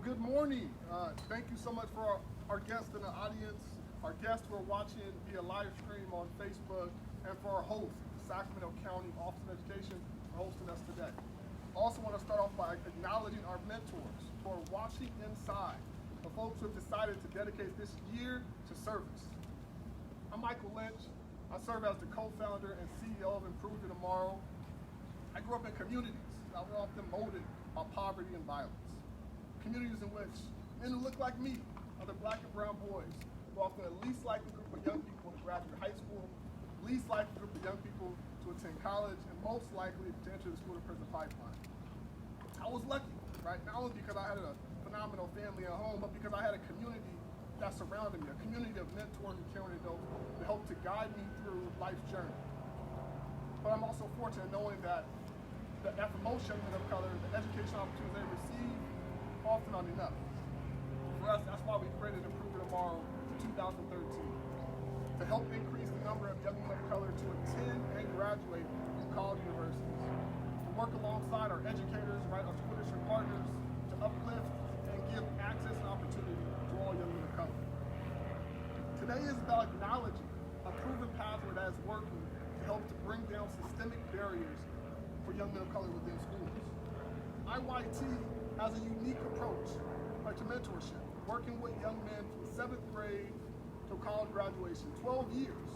Good morning. Thank you so much for our guests in the audience, our guests who are watching via live stream on Facebook, and for our host, Sacramento County Office of Education, for hosting us today. I also want to start off by acknowledging our mentors who are watching inside, the folks who have decided to dedicate this year to service. I'm Michael Lynch. I serve as the co-founder and CEO of Improve Your Tomorrow. I grew up in communities that were often molded by poverty and violence. Communities in which men who look like me, other black and brown boys, were often the least likely group of young people to graduate high school, least likely group of young people to attend college, and most likely to enter the school to prison pipeline. I was lucky, right? Not only because I had a phenomenal family at home, but because I had a community that surrounded me, a community of mentors and caring adults that helped to guide me through life's journey. But I'm also fortunate knowing that for most young men of color, the education opportunities they receive often aren't enough. For us, that's why we created Improve Your Tomorrow in 2013, to help increase the number of young men of color to attend and graduate from college universities, to work alongside our educators, right, our school district partners, to uplift and give access and opportunity to all young men of color. Today is about acknowledging a proven pathway that is working to help to bring down systemic barriers for young men of color within schools. IYT has a unique approach to mentorship, working with young men from 7th grade to college graduation, 12 years.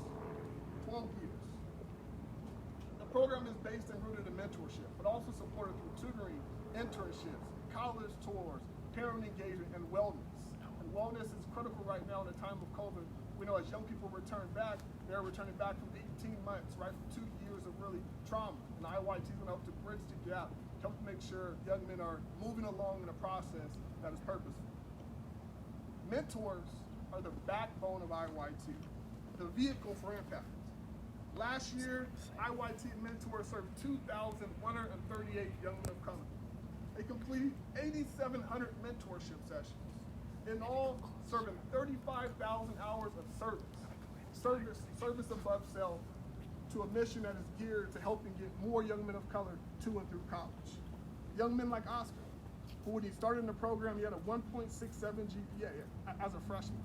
The program is based and rooted in mentorship, but also supported through tutoring, internships, college tours, parent engagement, and wellness. And wellness is critical right now in the time of COVID. We know as young people return back, they're returning back from 18 months, right, from 2 years of really trauma. And IYT is going to help to bridge the gap, help to make sure young men are moving along in a process that is purposeful. Mentors are the backbone of IYT, the vehicle for impact. Last year, IYT mentors served 2,138 young men of color. They completed 8,700 mentorship sessions. In all, serving 35,000 hours of service above self, to a mission that is geared to helping get more young men of color to and through college. Young men like Oscar, who when he started in the program, he had a 1.67 GPA as a freshman.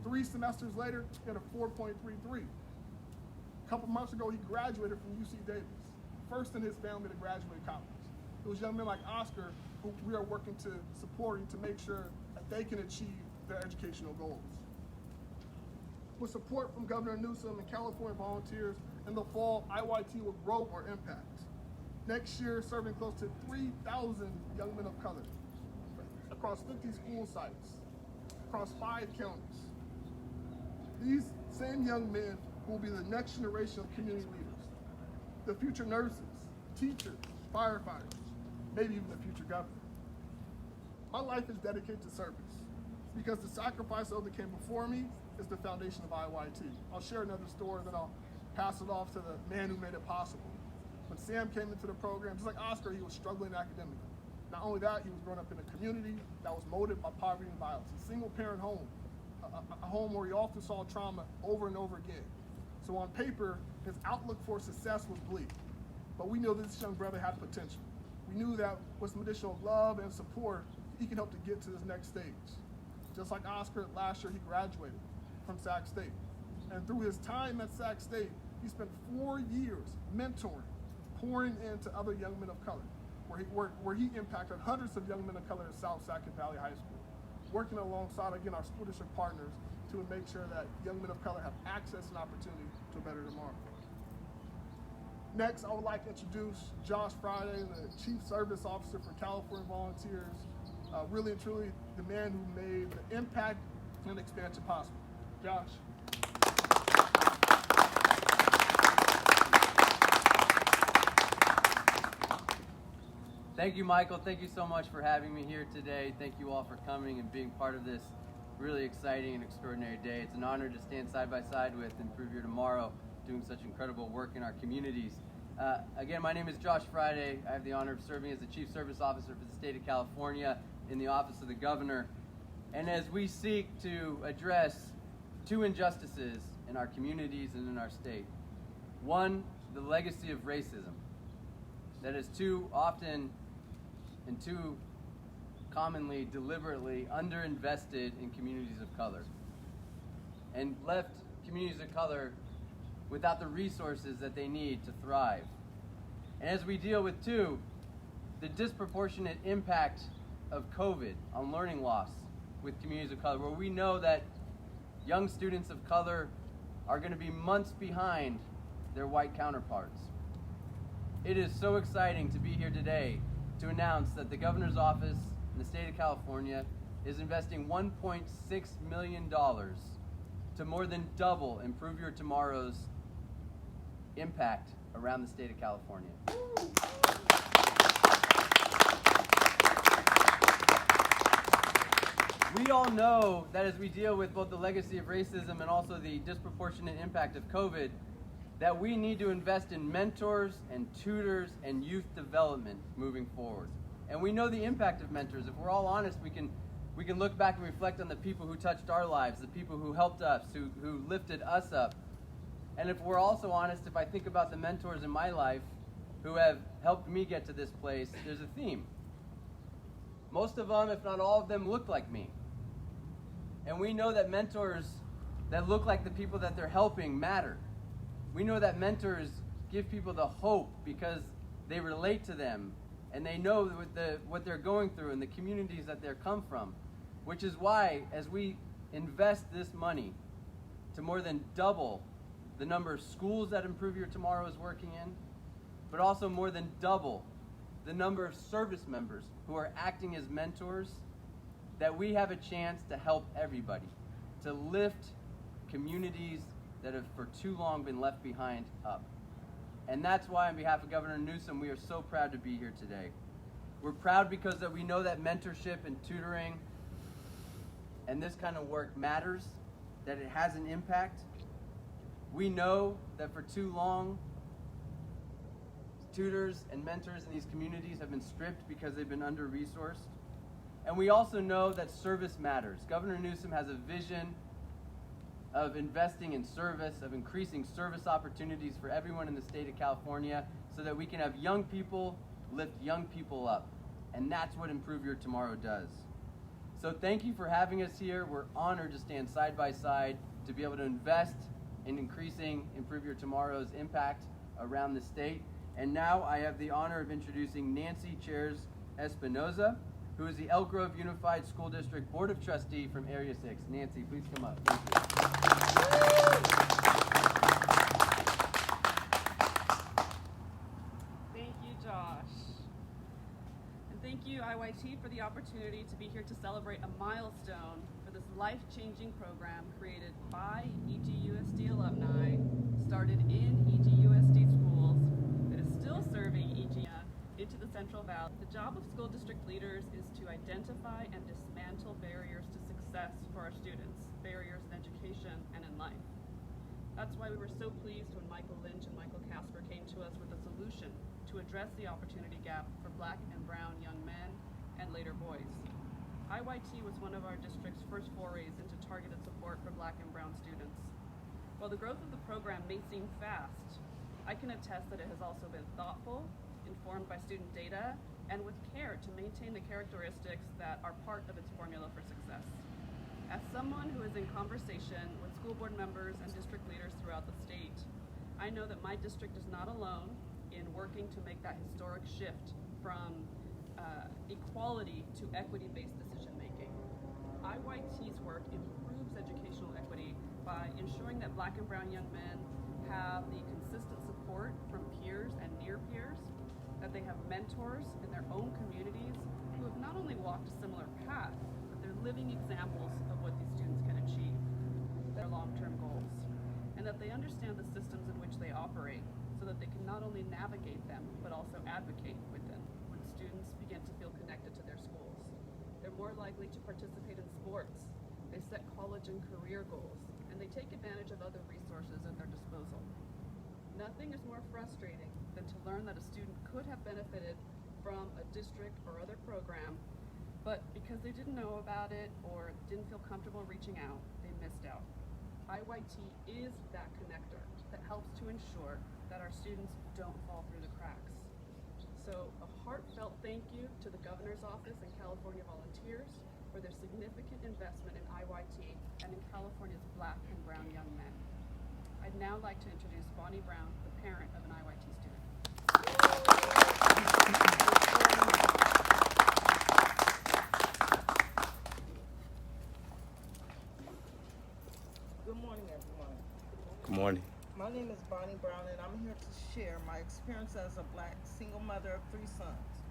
3 semesters later, he had a 4.33. A couple months ago, he graduated from UC Davis, first in his family to graduate college. It was young men like Oscar who we are working to supporting to make sure that they can achieve their educational goals. With support from Governor Newsom and California volunteers, in the fall, IYT will grow our impact. Next year, serving close to 3,000 young men of color across 50 school sites, across 5 counties. These same young men will be the next generation of community leaders, the future nurses, teachers, firefighters, maybe even the future governor. My life is dedicated to service. It's because the sacrifice of those that came before me is the foundation of IYT. I'll share another story, then I'll pass it off to the man who made it possible. When Sam came into the program, just like Oscar, he was struggling academically. Not only that, he was growing up in a community that was molded by poverty and violence, a single-parent home, a home where he often saw trauma over and over again. So on paper, his outlook for success was bleak. But we knew this young brother had potential. We knew that with some additional love and support, he could help to get to this next stage. Just like Oscar, last year he graduated from Sac State. And through his time at Sac State, he spent 4 years mentoring, pouring into other young men of color, where he impacted hundreds of young men of color at South Sac and Valley High School, working alongside, again, our school district partners to make sure that young men of color have access and opportunity to a better tomorrow. Next, I would like to introduce Josh Fryday, the Chief Service Officer for California Volunteers, really and truly the man who made the impact and expansion possible. Josh. Thank you, Michael. Thank you so much for having me here today. Thank you all for coming and being part of this really exciting and extraordinary day. It's an honor to stand side by side with Improve Your Tomorrow, doing such incredible work in our communities. Again, my name is Josh Fryday. I have the honor of serving as the Chief Service Officer for the state of California in the Office of the Governor. And as we seek to address 2 injustices in our communities and in our state. One, the legacy of racism that is too often and too commonly, deliberately underinvested in communities of color and left communities of color without the resources that they need to thrive. And as we deal with, too, the disproportionate impact of COVID on learning loss with communities of color, where we know that young students of color are going to be months behind their white counterparts. It is so exciting to be here today to announce that the governor's office in the state of California is investing $1.6 million to more than double Improve Your Tomorrow's impact around the state of California. We all know that as we deal with both the legacy of racism and also the disproportionate impact of COVID, that we need to invest in mentors and tutors and youth development moving forward. And we know the impact of mentors. If we're all honest, we can look back and reflect on the people who touched our lives, the people who helped us, who lifted us up. And if we're also honest, if I think about the mentors in my life who have helped me get to this place, there's a theme. Most of them, if not all of them, look like me. And we know that mentors that look like the people that they're helping matter. We know that mentors give people the hope because they relate to them and they know what they're going through and the communities that they're come from, which is why as we invest this money to more than double the number of schools that Improve Your Tomorrow is working in, but also more than double the number of service members who are acting as mentors, that we have a chance to help everybody, to lift communities that have for too long been left behind up. And that's why on behalf of Governor Newsom, we are so proud to be here today. We're proud because that we know that mentorship and tutoring and this kind of work matters, that it has an impact. We know that for too long, tutors and mentors in these communities have been stripped because they've been under-resourced. And we also know that service matters. Governor Newsom has a vision of investing in service, of increasing service opportunities for everyone in the state of California so that we can have young people lift young people up. And that's what Improve Your Tomorrow does. So thank you for having us here. We're honored to stand side by side to be able to invest in increasing Improve Your Tomorrow's impact around the state. And now I have the honor of introducing Nancy Chairs Espinoza, who is the Elk Grove Unified School District Board of Trustee from Area 6. Nancy, please come up. Thank you. Thank you, Josh. And thank you, IYT, for the opportunity to be here to celebrate a milestone for this life-changing program created by EGUSD alumni, started in EGUSD schools, that is still serving EGUSD into the Central Valley. The job of school district leaders is to identify and dismantle barriers to success for our students, barriers in education and in life. That's why we were so pleased when Michael Lynch and Michael Casper came to us with a solution to address the opportunity gap for Black and brown young men and later boys. IYT was one of our district's first forays into targeted support for Black and brown students. While the growth of the program may seem fast, I can attest that it has also been thoughtful, informed by student data, and with care to maintain the characteristics that are part of its formula for success. As someone who is in conversation with school board members and district leaders throughout the state, I know that my district is not alone in working to make that historic shift from equality to equity-based decision-making. IYT's work improves educational equity by ensuring that Black and brown young men have the consistent support from peers and near peers, that they have mentors in their own communities who have not only walked a similar path, but they're living examples of what these students can achieve, their long-term goals, and that they understand the systems in which they operate so that they can not only navigate them, but also advocate within. When students begin to feel connected to their schools, they're more likely to participate in sports, they set college and career goals, and they take advantage of other resources at their disposal. Nothing is more frustrating than to learn that a student could have benefited from a district or other program, but because they didn't know about it or didn't feel comfortable reaching out, they missed out. IYT is that connector that helps to ensure that our students don't fall through the cracks. So a heartfelt thank you to the Governor's Office and California volunteers for their significant investment in IYT and in California's Black and brown young men. I'd now like to introduce Bonnie Brown, the parent of an IYT student. Good morning, everyone. Good morning. My name is Bonnie Brown, and I'm here to share my experience as a Black single mother of 3 sons,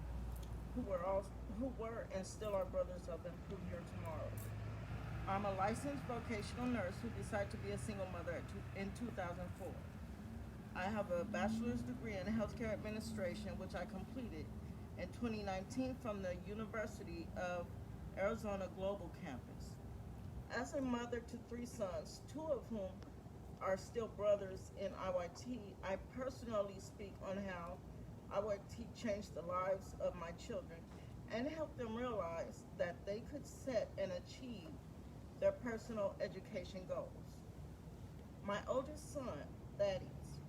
who were and still are brothers of Improve Your Tomorrow. I'm a licensed vocational nurse who decided to be a single mother in 2004. I have a bachelor's degree in healthcare administration, which I completed in 2019 from the University of Arizona Global Campus. As a mother to 3 sons, 2 of whom are still brothers in IYT, I personally speak on how IYT changed the lives of my children and helped them realize that they could set and achieve their personal education goals. My oldest son, Thaddeus,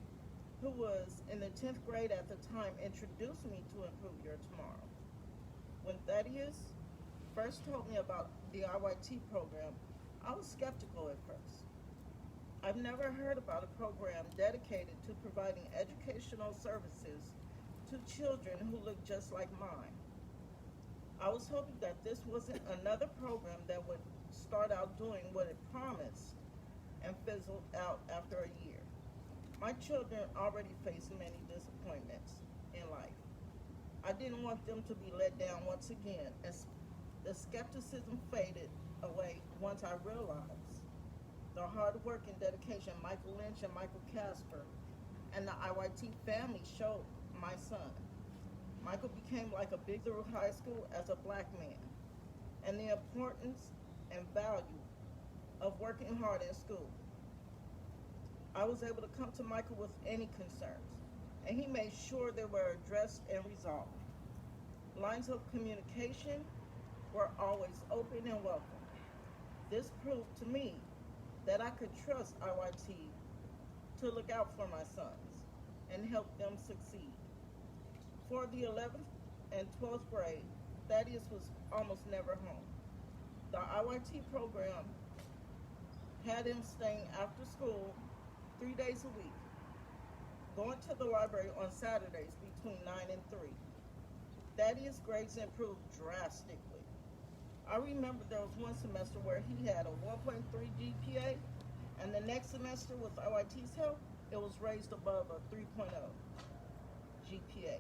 who was in the 10th grade at the time, introduced me to Improve Your Tomorrow. When Thaddeus first told me about the IYT program, I was skeptical at first. I've never heard about a program dedicated to providing educational services to children who look just like mine. I was hoping that this wasn't another program that would start out doing what it promised and fizzled out after a year. My children already face many disappointments in life. I didn't want them to be let down once again, as the skepticism faded away once I realized the hard work and dedication Michael Lynch and Michael Casper and the IYT family showed my son. Michael became like a big through high school as a Black man, and the importance and value of working hard in school. I was able to come to Michael with any concerns, and he made sure they were addressed and resolved. Lines of communication were always open and welcome. This proved to me that I could trust IYT to look out for my sons and help them succeed. For the 11th and 12th grade, Thaddeus was almost never home. The IYT program had him staying after school 3 days a week, going to the library on Saturdays between 9 and 3. Thaddeus' grades improved drastically. I remember there was one semester where he had a 1.3 GPA, and the next semester with IYT's help, it was raised above a 3.0 GPA.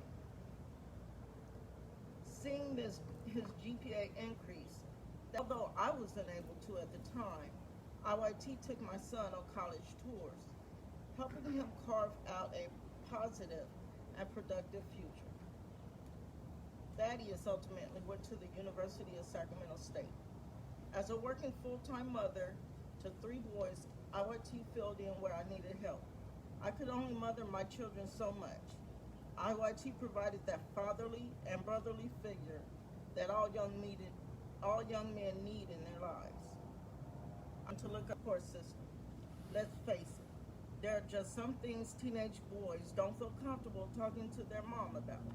Seeing his GPA increase, although I wasn't able to at the time, IYT took my son on college tours, helping him carve out a positive and productive future. Thaddeus ultimately went to the University of Sacramento State. As a working full-time mother to 3 boys, IYT filled in where I needed help. I could only mother my children so much. IYT provided that fatherly and brotherly figure that all young men need in their lives. And to look up for a system. Let's face it, there are just some things teenage boys don't feel comfortable talking to their mom about.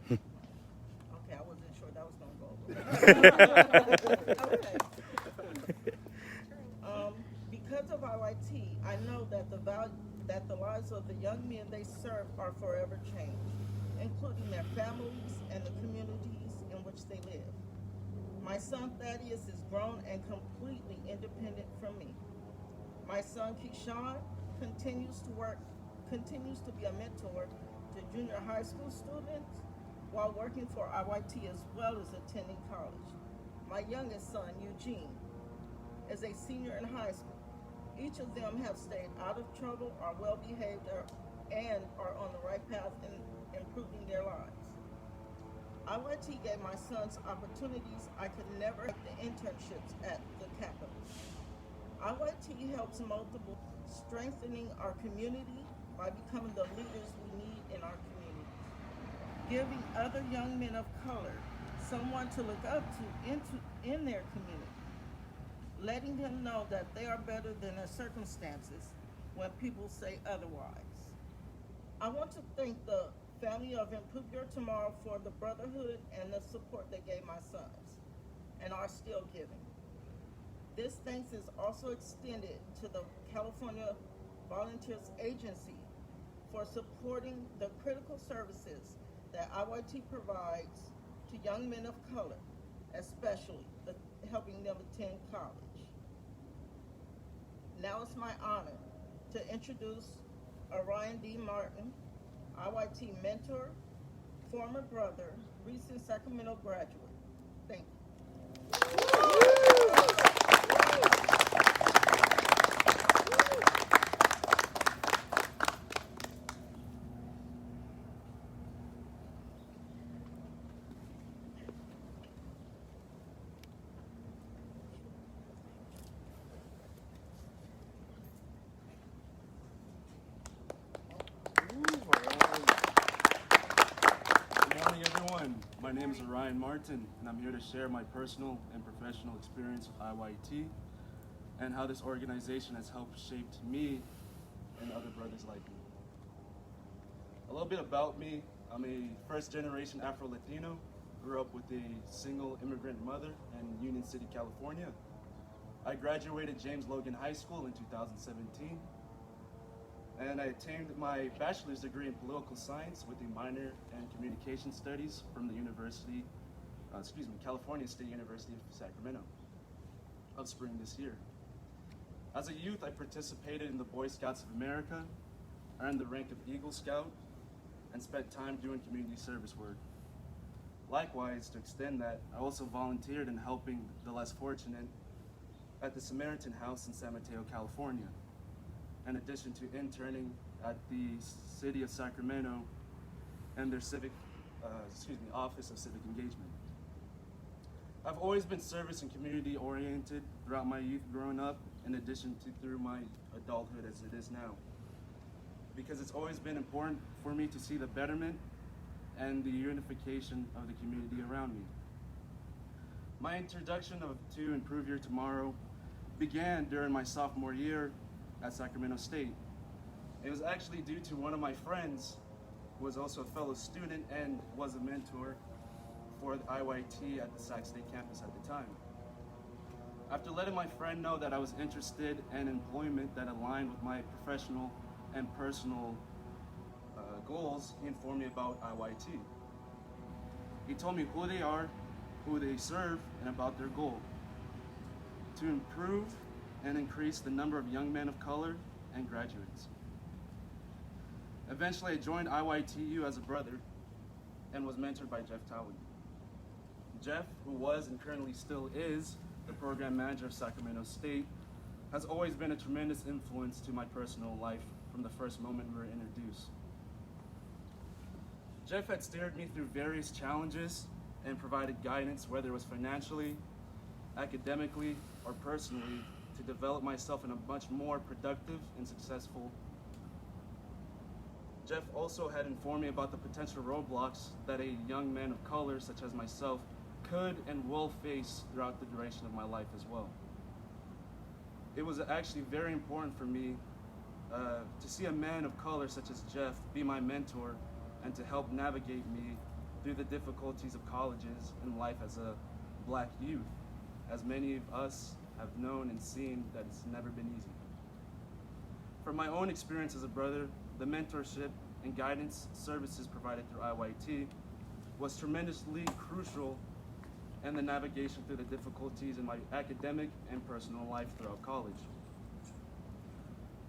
Okay, I wasn't sure that was going to go over. Okay. Because of IYT, I know that the lives of the young men they serve are forever changed, including their families and the communities in which they live. My son Thaddeus is grown and completely independent from me. My son Keyshawn continues to be a mentor to junior high school students while working for IYT as well as attending college. My youngest son, Eugene, is a senior in high school. Each of them have stayed out of trouble, are well behaved, and are on the right path in improving their lives. IYT gave my sons opportunities I could never get the internships at the Capitol. IYT helps multiple, strengthening our community by becoming the leaders we need in our community, giving other young men of color someone to look up to in their community, letting them know that they are better than their circumstances when people say otherwise. I want to thank the family of Improve Your Tomorrow for the brotherhood and the support they gave my sons and are still giving. This thanks is also extended to the California Volunteers Agency for supporting the critical services that IYT provides to young men of color, especially helping them attend college. Now it's my honor to introduce Orion D. Martin, IYT mentor, former brother, recent Sacramento graduate. Thank you. My name is Orion Martin, and I'm here to share my personal and professional experience with IYT and how this organization has helped shape me and other brothers like me. A little bit about me: I'm a first-generation Afro-Latino, grew up with a single immigrant mother in Union City, California. I graduated James Logan High School in 2017. And I attained my bachelor's degree in political science with a minor in communication studies from the California State University of Sacramento of spring this year. As a youth, I participated in the Boy Scouts of America, earned the rank of Eagle Scout, and spent time doing community service work. Likewise, to extend that, I also volunteered in helping the less fortunate at the Samaritan House in San Mateo, California, in addition to interning at the City of Sacramento and their Office of Civic Engagement. I've always been service and community oriented throughout my youth growing up, in addition to through my adulthood as it is now, because it's always been important for me to see the betterment and the unification of the community around me. My introduction to Improve Your Tomorrow began during my sophomore year at Sacramento State. It was actually due to one of my friends who was also a fellow student and was a mentor for the IYT at the Sac State campus at the time. After letting my friend know that I was interested in employment that aligned with my professional and personal goals, he informed me about IYT. He told me who they are, who they serve, and about their goal: to improve and increase the number of young men of color and graduates. Eventually, I joined IYTU as a brother and was mentored by Jeff Towie. Jeff, who was and currently still is the program manager of Sacramento State, has always been a tremendous influence to my personal life from the first moment we were introduced. Jeff had steered me through various challenges and provided guidance, whether it was financially, academically, or personally, to develop myself in a much more productive and successful. Jeff also had informed me about the potential roadblocks that a young man of color, such as myself, could and will face throughout the duration of my life as well. It was actually very important for me to see a man of color such as Jeff be my mentor and to help navigate me through the difficulties of colleges and life as a black youth, as many of us have known and seen that it's never been easy. From my own experience as a brother, the mentorship and guidance services provided through IYT was tremendously crucial in the navigation through the difficulties in my academic and personal life throughout college.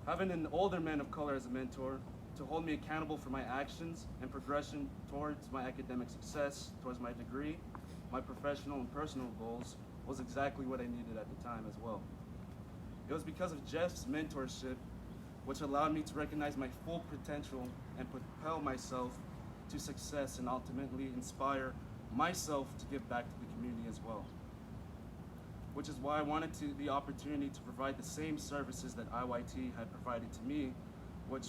Having an older man of color as a mentor to hold me accountable for my actions and progression towards my academic success, towards my degree, my professional and personal goals, was exactly what I needed at the time as well. It was because of Jeff's mentorship which allowed me to recognize my full potential and propel myself to success and ultimately inspire myself to give back to the community as well. Which is why I wanted the opportunity to provide the same services that IYT had provided to me, which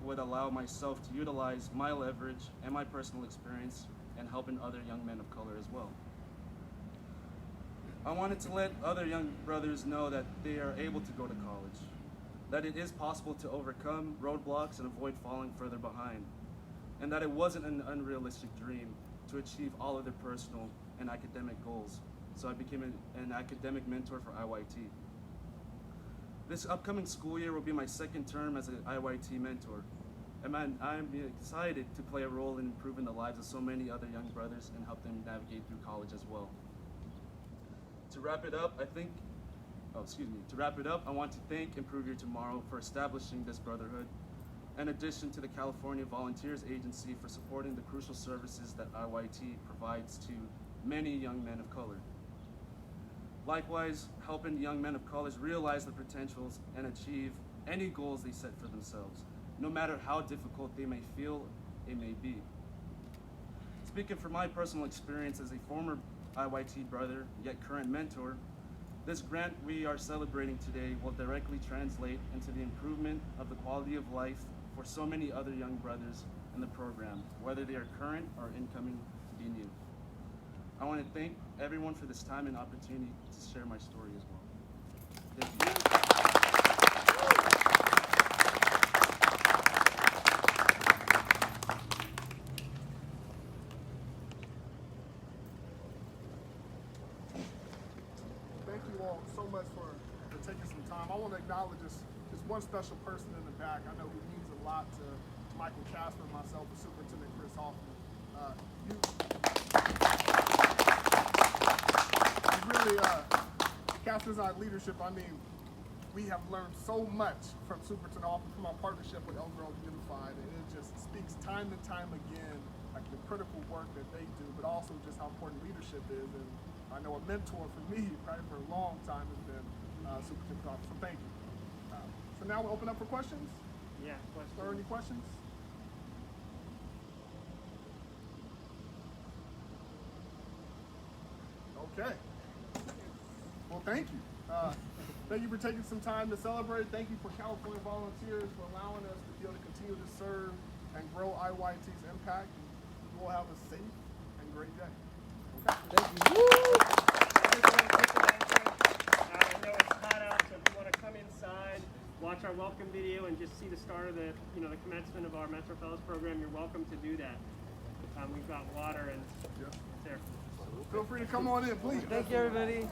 would allow myself to utilize my leverage and my personal experience in helping other young men of color as well. I wanted to let other young brothers know that they are able to go to college, that it is possible to overcome roadblocks and avoid falling further behind, and that it wasn't an unrealistic dream to achieve all of their personal and academic goals. So I became an academic mentor for IYT. This upcoming school year will be my second term as an IYT mentor, and I'm excited to play a role in improving the lives of so many other young brothers and help them navigate through college as well. To wrap it up, I want to thank Improve Your Tomorrow for establishing this brotherhood, in addition to the California Volunteers Agency for supporting the crucial services that IYT provides to many young men of color. Likewise, helping young men of color realize their potentials and achieve any goals they set for themselves, no matter how difficult they may feel it may be. Speaking from my personal experience as a former IYT brother, yet current mentor, this grant we are celebrating today will directly translate into the improvement of the quality of life for so many other young brothers in the program, whether they are current or incoming to be new. I want to thank everyone for this time and opportunity to share my story as well. Thank you. Thank you all so much for taking some time. I want to acknowledge this one special person in the back. I know who means a lot to Michael Casper, myself, and Superintendent Chris Hoffman. Casper's our leadership. I mean, we have learned so much from Superintendent Hoffman, from our partnership with Elk Grove Unified, and it just speaks time and time again, like the critical work that they do, but also just how important leadership is. And I know a mentor for me, right, for a long time has been Superintendent Hoffman. So thank you. So now we'll open up for questions. Yeah, questions. Are there any questions? Okay. Well, thank you. Thank you for taking some time to celebrate. Thank you for California Volunteers for allowing us to be able to continue to serve and grow IYT's impact. You will have a safe and great day. Okay. Thank you. I know it's hot out, so if you want to come inside, watch our welcome video, and just see the start of the commencement of our Mentor Fellows program, you're welcome to do that. We've got water and it's there. Feel free to come on in, please. Thank you, everybody.